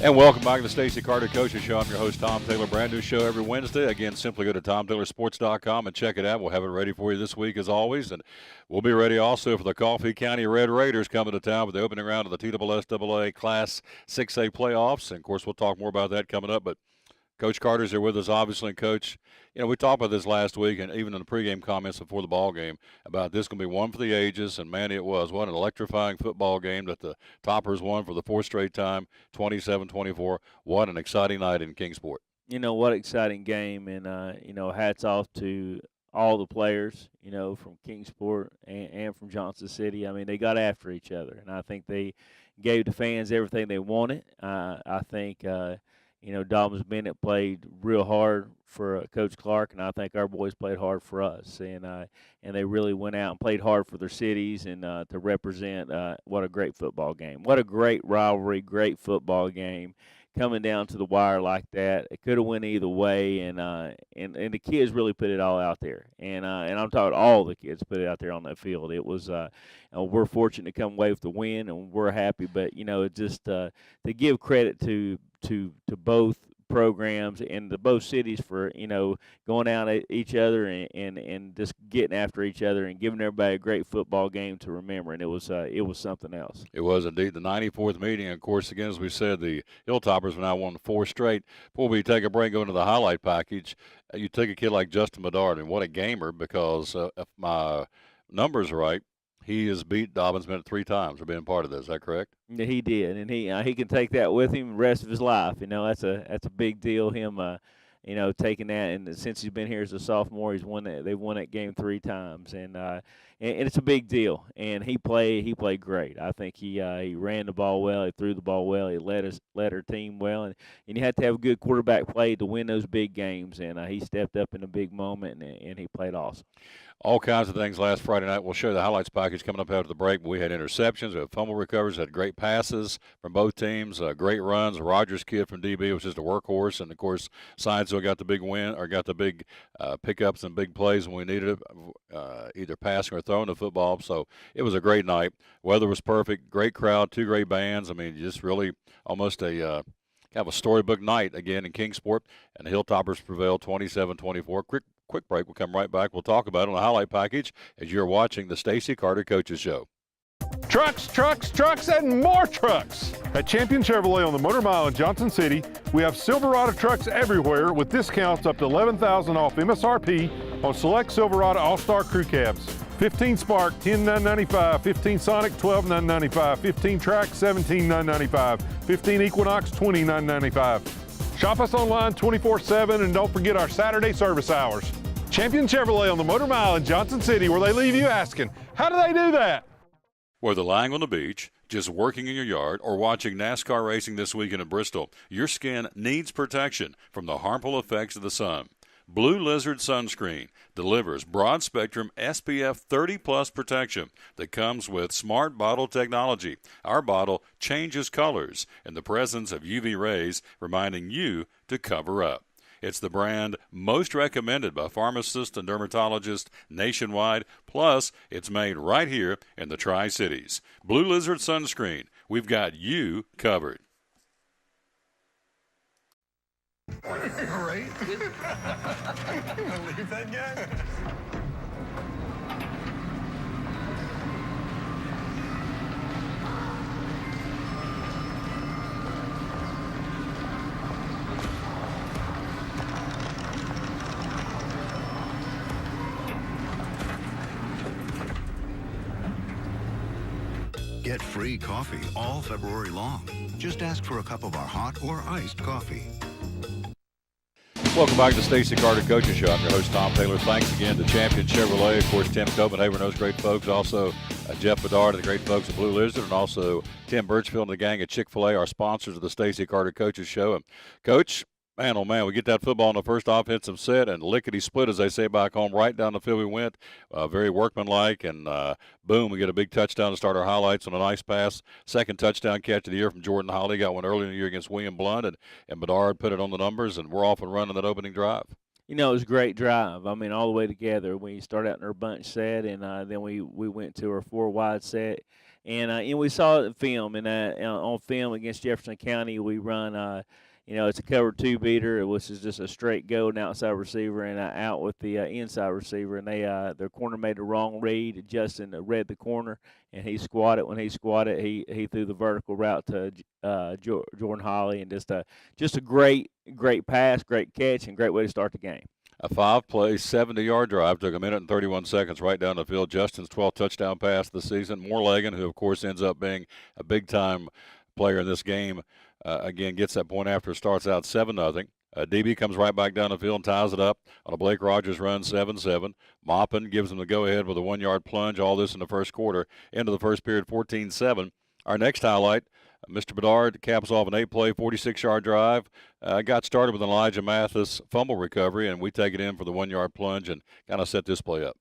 And welcome back to the Stacy Carter Coaches Show. I'm your host, Tom Taylor. Brand new show every Wednesday. Again, simply go to TomTaylorSports.com and check it out. We'll have it ready for you this week as always. And we'll be ready also for the Coffee County Red Raiders coming to town with the opening round of the TSSAA Class 6A playoffs. And, of course, we'll talk more about that coming up. But Coach Carter's here with us, obviously, and Coach, we talked about this last week and even in the pregame comments before the ball game about this going to be one for the ages, and, man, it was. What an electrifying football game that the Toppers won for the fourth straight time, 27-24. What an exciting night in Kingsport. What an exciting game, and, hats off to all the players, from Kingsport and from Johnson City. I mean, they got after each other, and I think they gave the fans everything they wanted. I think Dobyns-Bennett played real hard for Coach Clark, and I think our boys played hard for us. And they really went out and played hard for their cities and to represent what a great football game. What a great rivalry, great football game coming down to the wire like that. It could have went either way, and the kids really put it all out there. And I'm talking all the kids put it out there on that field. It was we're fortunate to come away with the win, and we're happy. But just to give credit to both programs and the both cities for going out at each other and just getting after each other and giving everybody a great football game to remember. And it was something else. It was indeed the 94th meeting. And of course, again, as we said, the Hilltoppers have now won 4 straight. Before we take a break, go into the highlight package. You take a kid like Justin Bedard, and what a gamer, because if my numbers are right, he has beat Dobyns-Bennett 3 times for being part of this. Is that correct? Yeah, he did, and he can take that with him the rest of his life. That's a big deal. Him, taking that, and since he's been here as a sophomore, he's won that. They've won that game 3 times, and it's a big deal. And he played great. I think he ran the ball well. He threw the ball well. He led our team well, and you had to have a good quarterback play to win those big games. And he stepped up in a big moment, and he played awesome. All kinds of things last Friday night. We'll show you the highlights package coming up after the break. We had interceptions, we had fumble recoveries, had great passes from both teams, great runs. Rogers kid from DB was just a workhorse, and of course, Sidesville got the big win or got the big pickups and big plays when we needed it, either passing or throwing the football. So it was a great night. Weather was perfect. Great crowd, 2 great bands. I mean, just really almost a kind of a storybook night again in Kingsport, and the Hilltoppers prevailed 27-24. Quick break. We'll come right back. We'll talk about it on the highlight package as you're watching the Stacy Carter Coaches Show. Trucks, trucks, trucks, and more trucks. At Champion Chevrolet on the Motor Mile in Johnson City, we have Silverado trucks everywhere with discounts up to $11,000 off MSRP on select Silverado All-Star Crew Cabs. 15 Spark, $10,995. 15 Sonic, $12,995. 15 Track, $17,995. 15 Equinox, $20,995. Shop us online 24/7, and don't forget our Saturday service hours. Champion Chevrolet on the Motor Mile in Johnson City, where they leave you asking, how do they do that? Whether lying on the beach, just working in your yard, or watching NASCAR racing this weekend in Bristol, your skin needs protection from the harmful effects of the sun. Blue Lizard Sunscreen delivers broad-spectrum SPF 30-plus protection that comes with smart bottle technology. Our bottle changes colors in the presence of UV rays, reminding you to cover up. It's the brand most recommended by pharmacists and dermatologists nationwide, plus it's made right here in the Tri-Cities. Blue Lizard Sunscreen, we've got you covered. Right? Leave that guy? Get free coffee all February long. Just ask for a cup of our hot or iced coffee. Welcome back to the Stacy Carter Coaches Show. I'm your host, Tom Taylor. Thanks again to Champion Chevrolet. Of course, Tim Copenhagen, those great folks. Also, Jeff Bedard and the great folks at Blue Lizard, and also Tim Birchfield and the gang at Chick-fil-A, our sponsors of the Stacy Carter Coaches Show. And, Coach, man, oh, man, we get that football in the first offensive set, and lickety-split, as they say back home, right down the field we went. Very workmanlike, and boom, we get a big touchdown to start our highlights on a nice pass. Second touchdown catch of the year from Jordan Holly. Got one early in the year against William Blunt, and Bedard put it on the numbers, and we're off and running that opening drive. You know, it was a great drive. I mean, all the way together. We started out in our bunch set, and then we went to our 4 wide set, and we saw it in film. And on film against Jefferson County, we run. It's a cover 2 beater, which is just a straight go, an outside receiver, and out with the inside receiver. And their corner made the wrong read. Justin read the corner, and he squatted. When he squatted, he threw the vertical route to Jordan Holly, and just a great pass, great catch, and great way to start the game. A 5-play, 70-yard drive took 1:31 right down the field. Justin's 12th touchdown pass of the season. Morlagan, who, of course, ends up being a big-time player in this game, again, gets that point after it starts out 7-0. DB comes right back down the field and ties it up on a Blake Rogers run, 7-7. Maupin gives him the go-ahead with a 1-yard plunge, all this in the first quarter. Into the first period, 14-7. Our next highlight, Mr. Bedard caps off an 8-play, 46-yard drive. Got started with an Elijah Mathis fumble recovery, and we take it in for the 1-yard plunge and kind of set this play up.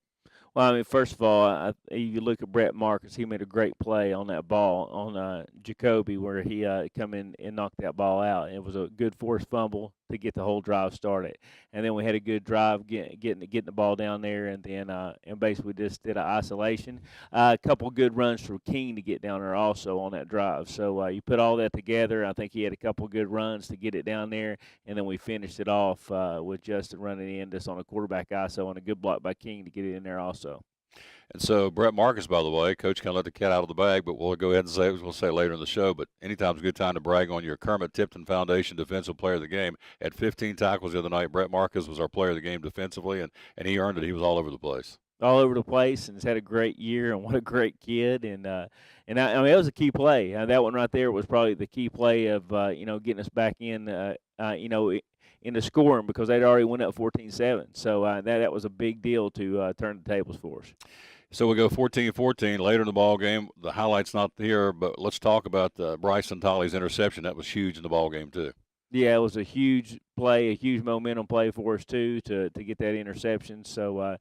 Well, I mean, first of all, you look at Brett Marcus. He made a great play on that ball on Jacoby, where he come in and knocked that ball out. It was a good forced fumble to get the whole drive started, and then we had a good drive getting the ball down there, and then and basically just did an isolation. A couple good runs for King to get down there also on that drive. So you put all that together. I think he had a couple good runs to get it down there, and then we finished it off with Justin running in just on a quarterback ISO and a good block by King to get it in there also. And so Brett Marcus, by the way, Coach kind of let the cat out of the bag, but we'll go ahead and say it. We'll say later in the show. But anytime's a good time to brag on your Kermit Tipton Foundation Defensive Player of the Game. Had 15 tackles the other night. Brett Marcus was our Player of the Game defensively, and he earned it. He was all over the place. All over the place, and has had a great year. And what a great kid! And I mean, it was a key play. That one right there was probably the key play of getting us back in. Into scoring, because they'd already went up 14-7. So that was a big deal to turn the tables for us. So we go 14-14 later in the ball game. The highlight's not here, but let's talk about Bryson Tolley's interception. That was huge in the ball game too. Yeah, it was a huge play, a huge momentum play for us too to get that interception. So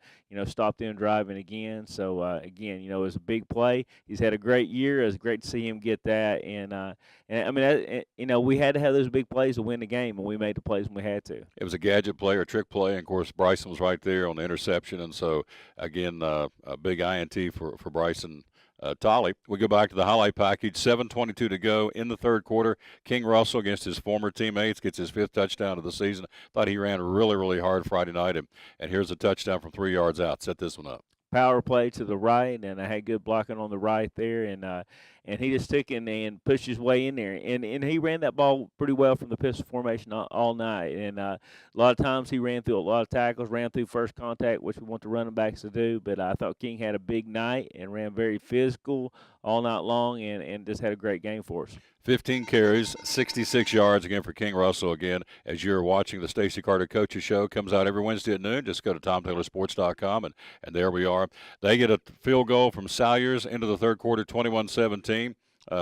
stopped them driving again. So again, it was a big play. He's had a great year. It was great to see him get that. And I mean, we had to have those big plays to win the game, and we made the plays when we had to. It was a gadget play or trick play, and of course Bryson was right there on the interception. And so again, a big INT for Bryson Tolley. We go back to the highlight package. 7:22 to go in the third quarter. King Russell, against his former teammates, gets his 5th touchdown of the season. Thought he ran really, really hard Friday night, and here's a touchdown from 3 yards out. Set this one up. Power play to the right, and I had good blocking on the right there, and he just took it and pushed his way in there, and he ran that ball pretty well from the pistol formation all night, and a lot of times he ran through a lot of tackles, ran through first contact, which we want the running backs to do, but I thought King had a big night and ran very physical all night long, and just had a great game for us. 15 carries, 66 yards again for King Russell. Again, as you're watching the Stacy Carter Coaches Show, comes out every Wednesday at noon. Just go to TomTaylorSports.com, and there we are. They get a field goal from Salyers into the third quarter, 21-17.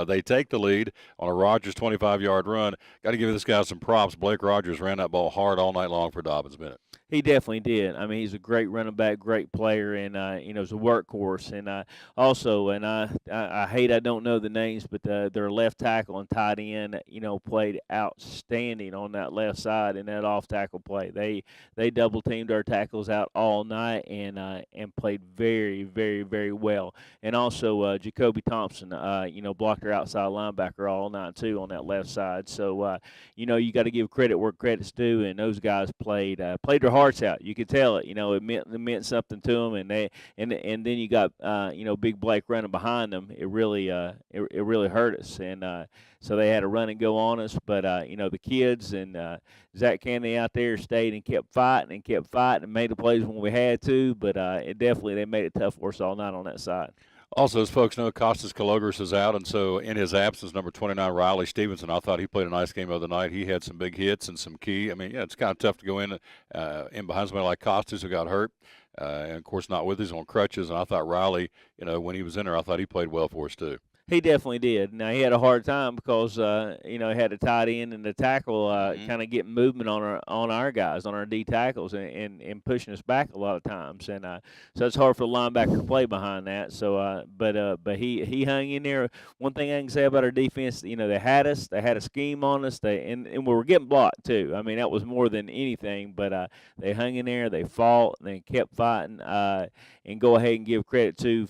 They take the lead on a Rogers 25-yard run. Got to give this guy some props. Blake Rogers ran that ball hard all night long for Dobyns-Bennett. He definitely did. I mean, he's a great running back, great player, and he's a workhorse. And I hate I don't know the names, but their left tackle and tight end, played outstanding on that left side in that off tackle play. They double teamed our tackles out all night and played very, very, very well. And also Jacoby Thompson, blocked our outside linebacker all night too on that left side. So you got to give credit where credit's due, and those guys played their hearts out. You could tell it. It meant something to them, and then you got Big Blake running behind them. It really hurt us, and so they had a run and go on us. But the kids and Zach Kennedy out there stayed and kept fighting and made the plays when we had to. But they made it tough for us all night on that side. Also, as folks know, Costas Kalogris is out, and so in his absence, number 29, Riley Stevenson, I thought he played a nice game the other night. He had some big hits and some key. I mean, it's kind of tough to go in behind somebody like Costas who got hurt, and, of course, not with us on crutches. And I thought Riley, when he was in there, I thought he played well for us too. He definitely did. Now, he had a hard time because, he had a tight end and the tackle kind of getting movement on our guys, on our D tackles, and pushing us back a lot of times. And so it's hard for the linebacker to play behind that. So, but he hung in there. One thing I can say about our defense, they had us. They had a scheme on us. And we were getting blocked, too. I mean, that was more than anything. But they hung in there. They fought. And they kept fighting. And go ahead and give credit to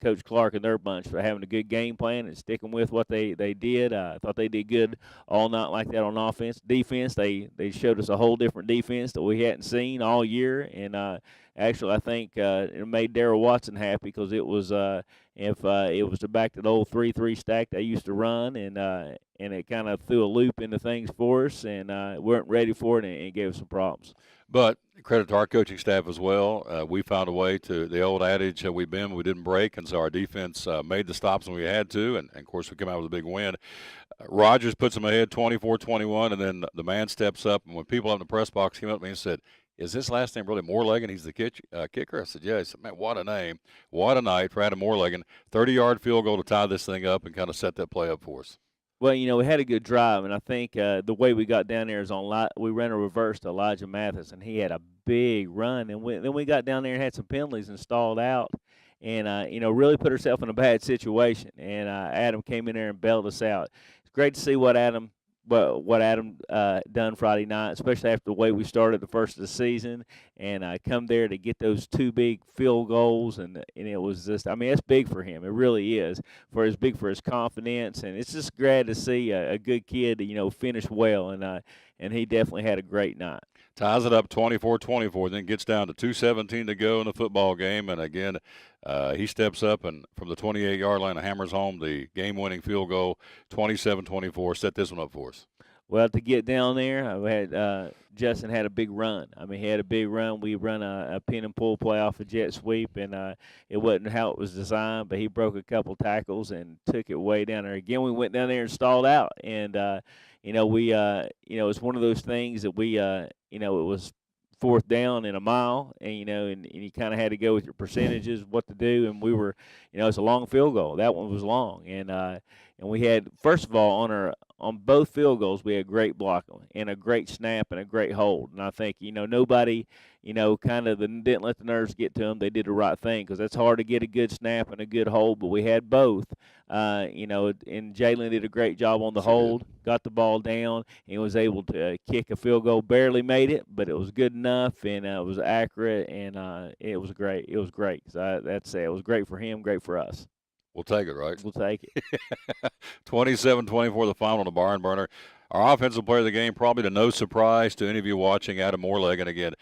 Coach Clark and their bunch for having a good game plan and sticking with what they did. I thought they did good all night like that on offense. Defense, they showed us a whole different defense that we hadn't seen all year. And actually, I think it made Darryl Watson happy because it was if it was back to the old 3-3 stack they used to run, and it kind of threw a loop into things for us, and weren't ready for it, and it gave us some problems. But credit to our coaching staff as well. We found a way to the old adage, we bend, we didn't break, and so our defense made the stops when we had to, and of course we came out with a big win. Rogers puts them ahead 24-21, and then the man steps up, and when people up in the press box came up to me and said, "Is this last name really Moorlegan? He's the kicker." I said, "Yeah." He said, "Man, what a name. What a night for Adam Moorlegan." 30-yard field goal to tie this thing up and kind of set that play up for us. Well, we had a good drive, and I think the way we got down there is we ran a reverse to Elijah Mathis, and he had a big run. And then we got down there and had some penalties and stalled out, and really put ourselves in a bad situation. And Adam came in there and bailed us out. It's great to see what Adam done Friday night, especially after the way we started the first of the season, and come there to get those two big field goals, and it was just, it's big for him. It really is. It's big for his confidence, and it's just glad to see a good kid, finish well, and he definitely had a great night. Ties it up 24-24, then gets down to 2:17 to go in the football game, and again, he steps up and from the 28-yard line hammers home the game-winning field goal, 27-24. Set this one up for us. Well, to get down there, we had Justin had a big run. He had a big run. We run a pin and pull play off a jet sweep, and it wasn't how it was designed, but he broke a couple tackles and took it way down there. Again, we went down there and stalled out, and it's one of those things that we it was fourth down in a mile, and you kind of had to go with your percentages, what to do, and we were, it's a long field goal. That one was long, and we had, first of all, on both field goals, we had great blocking and a great snap and a great hold. And I think, nobody, didn't let the nerves get to them. They did the right thing because it's hard to get a good snap and a good hold, but we had both. And Jalen did a great job on the hold, got the ball down, and was able to kick a field goal. Barely made it, but it was good enough, and it was accurate, and it was great. It was great. So it was great for him, great for us. We'll take it, right? We'll take it. 27-24 the final on the barn burner. Our offensive player of the game, probably to no surprise to any of you watching, Adam Moorlegan. Again,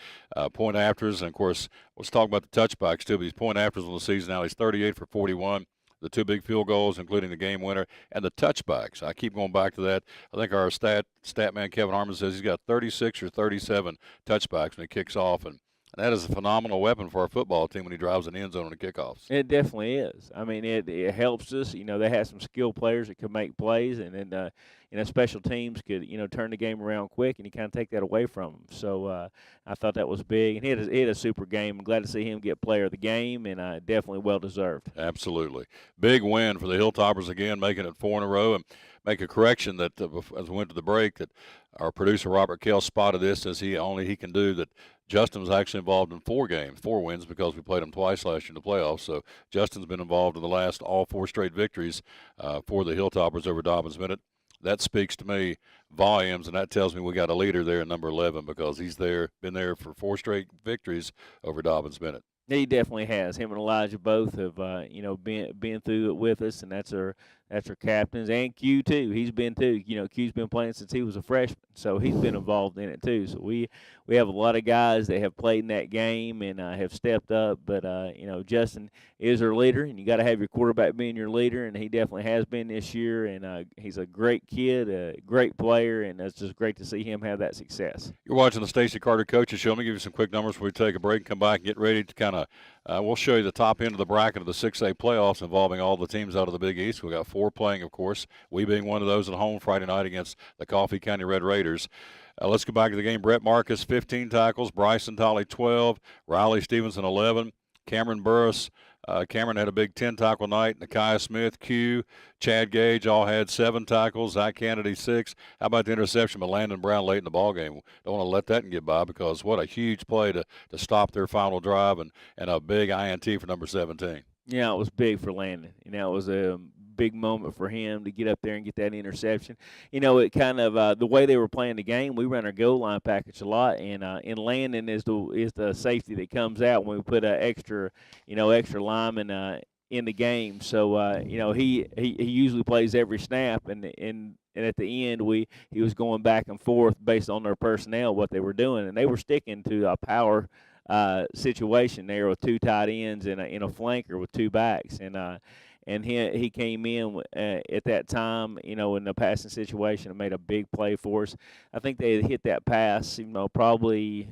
point afters, and of course, let's talk about the touchbacks too. But he's point afters on the season now. He's 38 for 41. The two big field goals, including the game winner, and the touchbacks. I keep going back to that. I think our stat man Kevin Harmon says he's got 36 or 37 touchbacks when he kicks off, and that is a phenomenal weapon for our football team when he drives an end zone on the kickoffs. It definitely is. It helps us. They have some skilled players that can make plays, and then special teams could turn the game around quick, and you kind of take that away from them. So I thought that was big, and he had a super game. I'm glad to see him get player of the game, and definitely well deserved. Absolutely, big win for the Hilltoppers again, making it 4 in a row. And make a correction that as we went to the break, that our producer Robert Kell spotted this as he can do, that Justin was actually involved in 4 wins, because we played him twice last year in the playoffs. So Justin's been involved in the last all 4 straight victories for the Hilltoppers over Dobyns-Bennett. That speaks to me volumes, and that tells me we got a leader there in number 11, because he's been there for 4 straight victories over Dobyns-Bennett. He definitely has. Him and Elijah both have, been through it with us, and that's our captains. And Q too. He's been too. Q's been playing since he was a freshman, so he's been involved in it too. So we have a lot of guys that have played in that game and have stepped up. But Justin is our leader, and you got to have your quarterback being your leader, and he definitely has been this year. And he's a great kid, a great player, and it's just great to see him have that success. You're watching the Stacy Carter Coaches Show. Let me give you some quick numbers before we take a break and come back and get ready to kind of we'll show you the top end of the bracket of the 6A playoffs involving all the teams out of the Big East. We got 4 playing, of course, we being one of those at home Friday night against the Coffee County Red Raiders. Let's go back to the game. Brett Marcus, 15 tackles. Bryson Tolley, 12. Riley Stevenson, 11. Cameron Burris, Cameron had a big 10-tackle night. Nakiah Smith, Q, Chad Gage all had 7 tackles. Zach Kennedy 6. How about the interception by Landon Brown late in the ballgame? Don't want to let that get by, because what a huge play to stop their final drive, and a big INT for number 17. Yeah, it was big for Landon. It was a big moment for him to get up there and get that interception. It kind of the way they were playing the game, we ran our goal line package a lot, and Landon is the safety that comes out when we put an extra lineman in the game. So he usually plays every snap, and at the end he was going back and forth based on their personnel, what they were doing, and they were sticking to a power situation there with 2 tight ends and a flanker with 2 backs, and he came in at that time, in the passing situation, and made a big play for us. I think they had hit that pass, probably,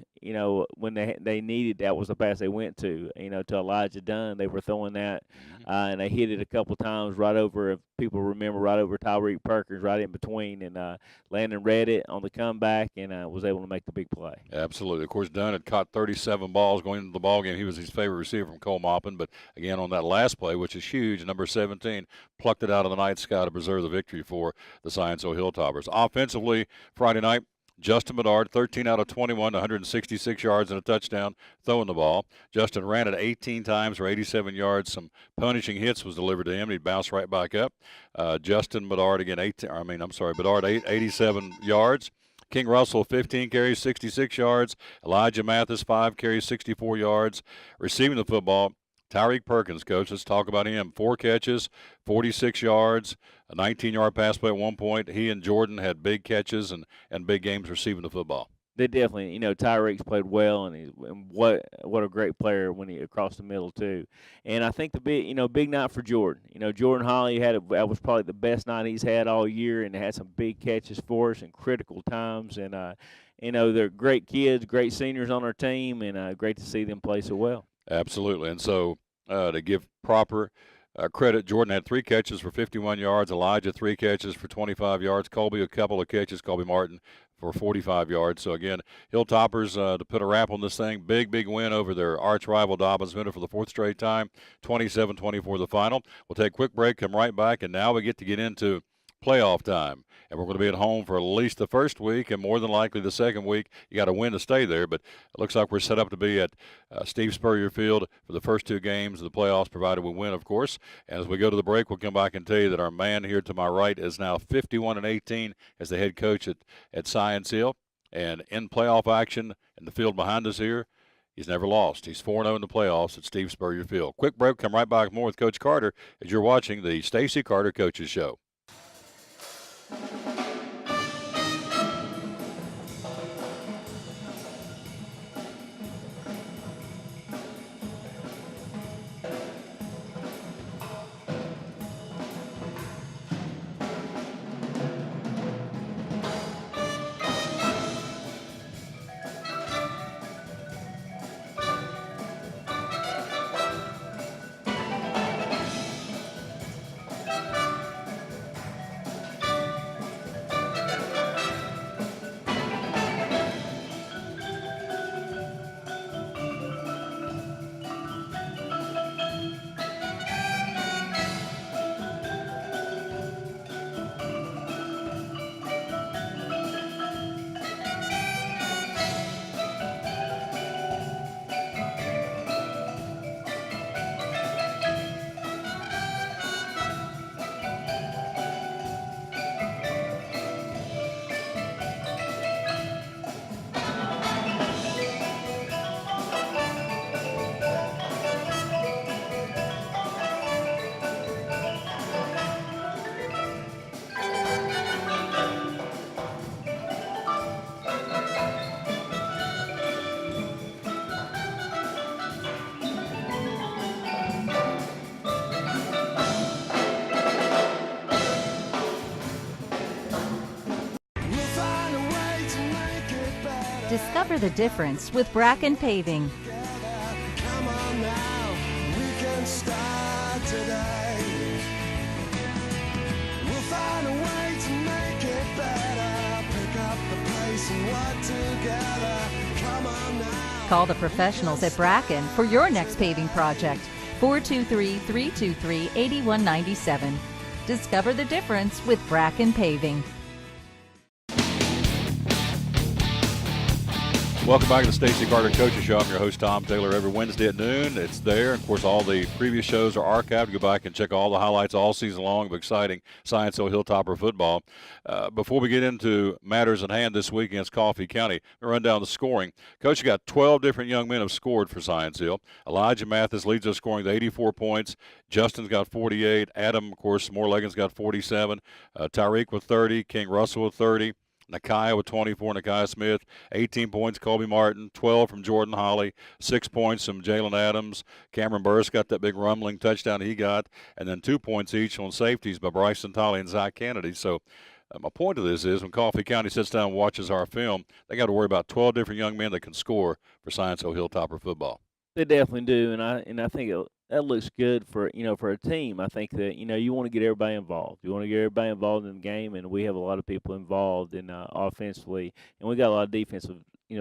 when they needed, that was the pass they went to Elijah Dunn. They were throwing that, and they hit it a couple times right over, if people remember, right over Tyreek Perkins, right in between, and Landon read it on the comeback and was able to make the big play. Absolutely. Of course, Dunn had caught 37 balls going into the ball game. He was his favorite receiver from Cole Maupin, but again on that last play, which is huge, number 17 plucked it out of the night sky to preserve the victory for the Scienceau Hilltoppers. Offensively, Friday night, Justin Bedard, 13 out of 21, 166 yards and a touchdown throwing the ball. Justin ran it 18 times for 87 yards. Some punishing hits was delivered to him, and he bounced right back up. Justin Bedard, again, Bedard, 87 yards. King Russell, 15 carries, 66 yards. Elijah Mathis, 5 carries, 64 yards. Receiving the football, Tyreek Perkins, coach, let's talk about him. 4 catches, 46 yards, a 19-yard pass play at one point. He and Jordan had big catches and big games receiving the football. They definitely, Tyreek's played well, and what a great player when he across the middle too. And I think the big night for Jordan. Jordan Holly that was probably the best night he's had all year, and had some big catches for us in critical times. And they're great kids, great seniors on our team, and great to see them play so well. Absolutely. And so to give proper credit, Jordan had 3 catches for 51 yards. Elijah, 3 catches for 25 yards. Colby, a couple of catches. Colby Martin for 45 yards. So, again, Hilltoppers to put a wrap on this thing. Big win over their arch rival Dobyns-Bennett for the 4th straight time. 27-24 the final. We'll take a quick break, come right back, and now we get into playoff time. And we're going to be at home for at least the first week, and more than likely the second week. You got to win to stay there, but it looks like we're set up to be at Steve Spurrier Field for the first 2 games of the playoffs, provided we win, of course. And as we go to the break, we'll come back and tell you that our man here to my right is now 51-18 as the head coach at Science Hill. And in playoff action in the field behind us here, he's never lost. He's 4-0 in the playoffs at Steve Spurrier Field. Quick break, come right back more with Coach Carter as you're watching the Stacy Carter Coaches Show. Discover the difference with Bracken Paving. Come on now, we can start today. We'll find a way to make it better. Pick up the pace and work together. Come on now. Call the professionals at Bracken for your next paving project. 423-323-8197. Discover the difference with Bracken Paving. Welcome back to the Stacy Carter Coaches Show. I'm your host, Tom Taylor. Every Wednesday at noon, it's there. Of course, all the previous shows are archived. Go back and check all the highlights all season long of exciting Science Hill Hilltopper football. Before we get into matters at hand this week against Coffee County, we'll run down the scoring. Coach, you got 12 different young men have scored for Science Hill. Elijah Mathis leads us scoring to 84 points. Justin's got 48. Adam, of course, Moore-Leggins got 47. Tyreek with 30. King Russell with 30. Nakia with 24, Nakia Smith, 18 points, Colby Martin, 12 from Jordan Holly, 6 points from Jalen Adams. Cameron Burris got that big rumbling touchdown he got, and then 2 points each on safeties by Bryson Tolley and Zach Kennedy. So my point of this is when Coffee County sits down and watches our film, they got to worry about 12 different young men that can score for Science Hill Hilltopper football. They definitely do, and I think that looks good for for a team. I think that you want to get everybody involved. You want to get everybody involved in the game, and we have a lot of people involved in offensively, and we got a lot of defensive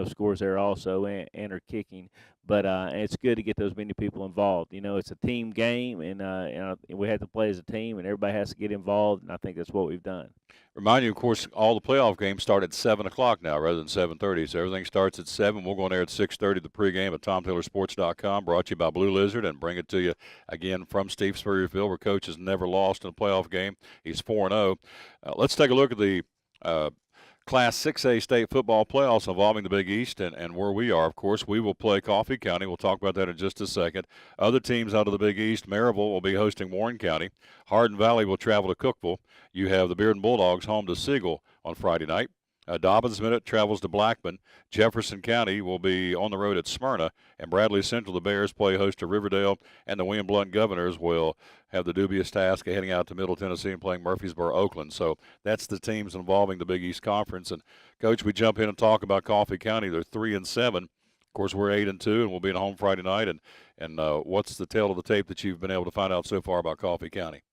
scores there also, and are kicking. But it's good to get those many people involved. It's a team game, and we have to play as a team, and everybody has to get involved, and I think that's what we've done. Remind you, of course, all the playoff games start at 7 o'clock now rather than 7:30. So everything starts at 7. We'll go on air at 6:30, the pregame at TomTaylorSports.com, brought to you by Blue Lizard, and bring it to you again from Steve Spurrierfield, where Coach has never lost in a playoff game. He's 4-0. Let's take a look at the Class 6A state football playoffs involving the Big East and where we are. Of course, we will play Coffee County. We'll talk about that in just a second. Other teams out of the Big East, Maryville will be hosting Warren County. Hardin Valley will travel to Cookeville. You have the Bearden Bulldogs home to Siegel on Friday night. Dobyns-Bennett travels to Blackman. Jefferson County will be on the road at Smyrna. And Bradley Central, the Bears, play host to Riverdale. And the William Blount Governors will have the dubious task of heading out to Middle Tennessee and playing Murfreesboro, Oakland. So that's the teams involving the Big East Conference. And, Coach, we jump in and talk about Coffee County. They're 3-7. Of course, we're 8-2, and we'll be at home Friday night. And what's the tale of the tape that you've been able to find out so far about Coffee County?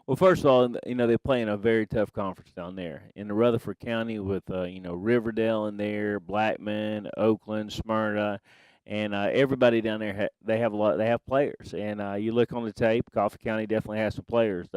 Well, first of all, they play in a very tough conference down there in the Rutherford County with, Riverdale in there, Blackman, Oakland, Smyrna, and everybody down there. They have players, and you look on the tape. Coffee County definitely has some players.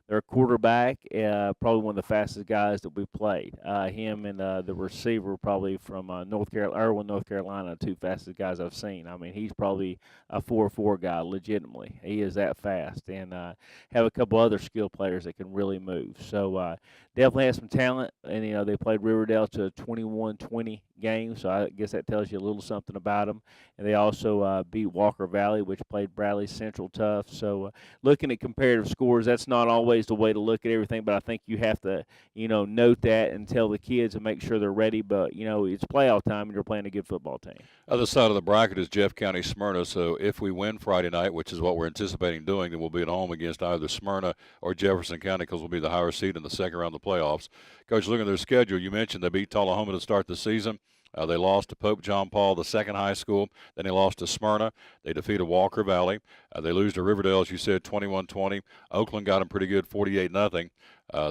Their quarterback, probably one of the fastest guys that we played. Him and the receiver, probably from Irwin, North Carolina, two fastest guys I've seen. I mean, he's probably a 4.4 guy, legitimately. He is that fast, and have a couple other skill players that can really move. So definitely has some talent, and they played Riverdale to a 21-20 game. So I guess that tells you a little something about them. And they also beat Walker Valley, which played Bradley Central tough. So looking at comparative scores, that's not always the way to look at everything, but I think you have to, note that and tell the kids and make sure they're ready. But, it's playoff time and you're playing a good football team. Other side of the bracket is Jeff County Smyrna. So if we win Friday night, which is what we're anticipating doing, then we'll be at home against either Smyrna or Jefferson County because we'll be the higher seed in the second round of the playoffs. Coach, looking at their schedule, you mentioned they beat Tullahoma to start the season. They lost to Pope John Paul, the second high school. Then they lost to Smyrna. They defeated Walker Valley. They lose to Riverdale, as you said, 21-20. Oakland got them pretty good, 48-0.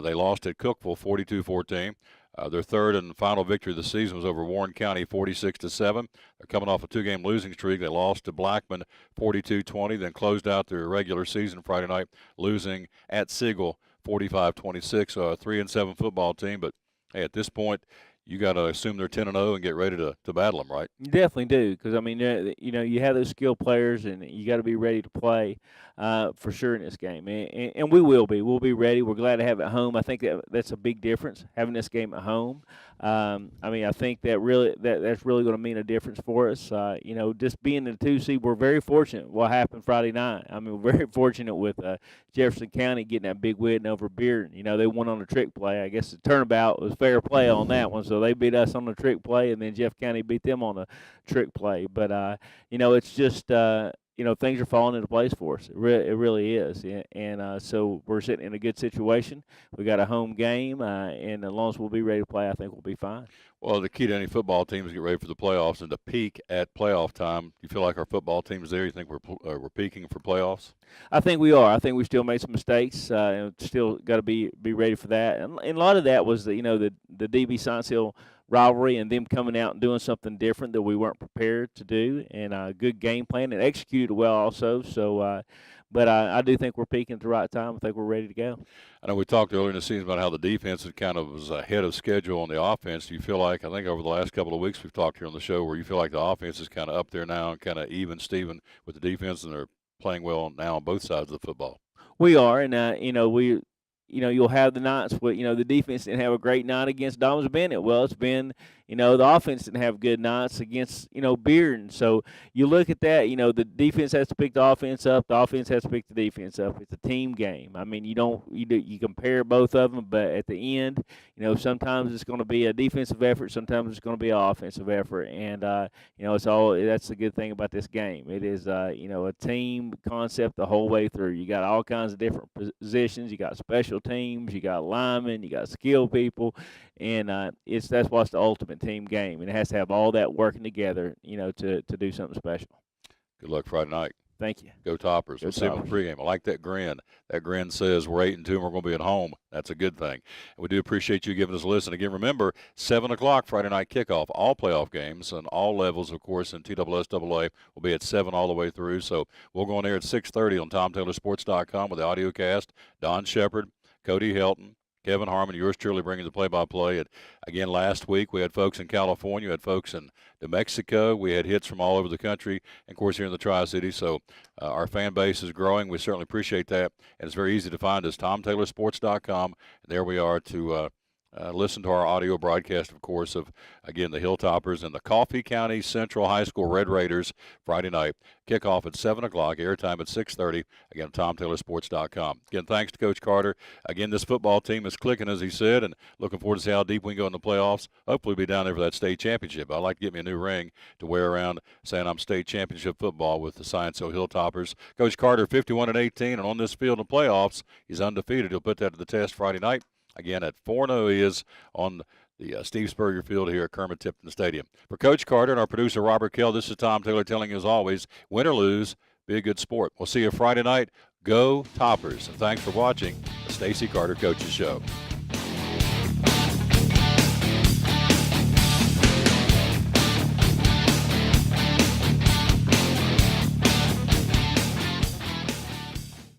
They lost at Cookeville, 42-14. Their third and final victory of the season was over Warren County, 46-7. They're coming off a two-game losing streak. They lost to Blackman, 42-20, then closed out their regular season Friday night, losing at Siegel, 45-26. A 3-7 football team, but hey, at this point, you got to assume they're 10-0 and get ready to battle them, right? You definitely do, because you have those skill players, and you got to be ready to play for sure in this game, and we will be. We'll be ready. We're glad to have it at home. I think that's a big difference having this game at home. I think that's really going to mean a difference for us. Just being the 2 seed, we're very fortunate. What happened Friday night? I mean, we're very fortunate with Jefferson County getting that big win over Bearden. They won on a trick play. I guess the turnabout was fair play on that one. So they beat us on the trick play, and then Jeff County beat them on a trick play. But it's just things are falling into place for us. It really is, and so we're sitting in a good situation. We got a home game, and as long as we'll be ready to play, I think we'll be fine. Well, the key to any football team is to get ready for the playoffs and to peak at playoff time. You feel like our football team is there? You think we're peaking for playoffs? I think we are. I think we still made some mistakes. And still got to be ready for that. And a lot of that was the DB Science Hill rivalry and them coming out and doing something different that we weren't prepared to do, and good game plan and executed well also. So, but I do think we're peaking at the right time. I think we're ready to go. I know we talked earlier in the season about how the defense was ahead of schedule on the offense. Do you feel like, I think over the last couple of weeks we've talked here on the show, where you feel like the offense is kind of up there now and kind of even Steven with the defense, and they're playing well now on both sides of the football? We are, and you'll have the nights where, the defense didn't have a great night against Dobyns-Bennett. Well, it's been, the offense didn't have good nights against, Bearden. So you look at that, the defense has to pick the offense up. The offense has to pick the defense up. It's a team game. I mean, you compare both of them, but at the end, sometimes it's going to be a defensive effort. Sometimes it's going to be an offensive effort. And, that's the good thing about this game. It is, a team concept the whole way through. You got all kinds of different positions. You got special teams. You got linemen. You got skill people. And that's what's the ultimate team game, and it has to have all that working together, to do something special. Good luck Friday night. Thank you. Go Toppers. Go We'll see them in the pregame. I like that grin. That grin says we're 8-2 and we're going to be at home. That's a good thing. And we do appreciate you giving us a listen. Again, remember, 7 o'clock Friday night kickoff. All playoff games and all levels, of course, in TSSAA will be at 7 all the way through. So we'll go on there at 6:30 on TomTaylorSports.com with the audio cast. Don Shepard, Cody Helton, Kevin Harmon, yours truly, bringing the play-by-play. And again, last week we had folks in California, we had folks in New Mexico, we had hits from all over the country, and of course here in the Tri-Cities. So our fan base is growing. We certainly appreciate that, and it's very easy to find us, TomTaylorSports.com. And there we are to listen to our audio broadcast, of course, of, again, the Hilltoppers and the Coffee County Central High School Red Raiders Friday night. Kickoff at 7 o'clock, airtime at 6:30. Again, TomTaylorSports.com. Again, thanks to Coach Carter. Again, this football team is clicking, as he said, and looking forward to see how deep we can go in the playoffs. Hopefully be down there for that state championship. I'd like to get me a new ring to wear around saying I'm state championship football with the Science-O Hilltoppers. Coach Carter, 51-18, and on this field in the playoffs, he's undefeated. He'll put that to the test Friday night. Again, at 4-0 he is on the Steve Spurrier Field here at Kermit-Tipton Stadium. For Coach Carter and our producer Robert Kell, this is Tom Taylor telling you, as always, win or lose, be a good sport. We'll see you Friday night. Go Toppers. And thanks for watching the Stacy Carter Coaches Show.